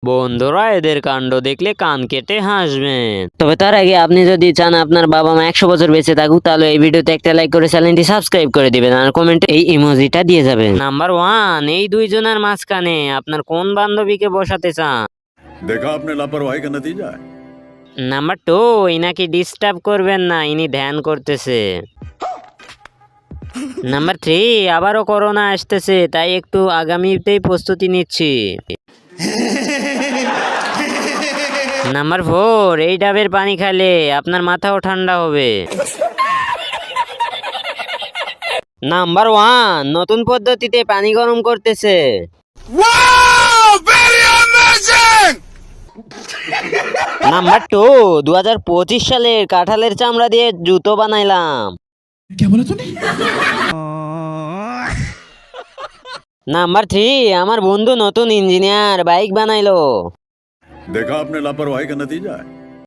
বন্ধুরা এদের কাণ্ড দেখলে কান কেটে হাসবেন। তবে তার আগে আপনি যদি চান আপনার বাবা মা 100 বছর বেঁচে থাকুক, তাহলে এই ভিডিওতে একটা লাইক করে চ্যানেলটি সাবস্ক্রাইব করে দিবেন আর কমেন্টে এই ইমোজিটা দিয়ে যাবেন। নাম্বার 1, এই দুইজনের মাঝখানে আপনার কোন বান্ধবীকে বসাতে চান? देखा आपने लापरवाही का नतीजा है। নাম্বার 2, ইনাকে ডিস্টার্ব করবেন না, ইনি ধ্যান করতেছে। নাম্বার 3, আবারও করোনা আসতেছে, তাই একটু আগামীতেই প্রস্তুতি নিচ্ছি। নাম্বার 4, এই ডাবের পানি খেলে আপনার মাথাও ঠান্ডা হবে। নাম্বার 1, নতুন পদ্ধতিতে পানি গরম করতেছে। নাম্বার 2, 2025 সালের কাঁঠালের চামড়া দিয়ে জুতো বানাইলাম। নাম্বার 3, আমার বন্ধু নতুন ইঞ্জিনিয়ার বাইক বানাইলো। देखा आपने लापरवाही का नतीजा है।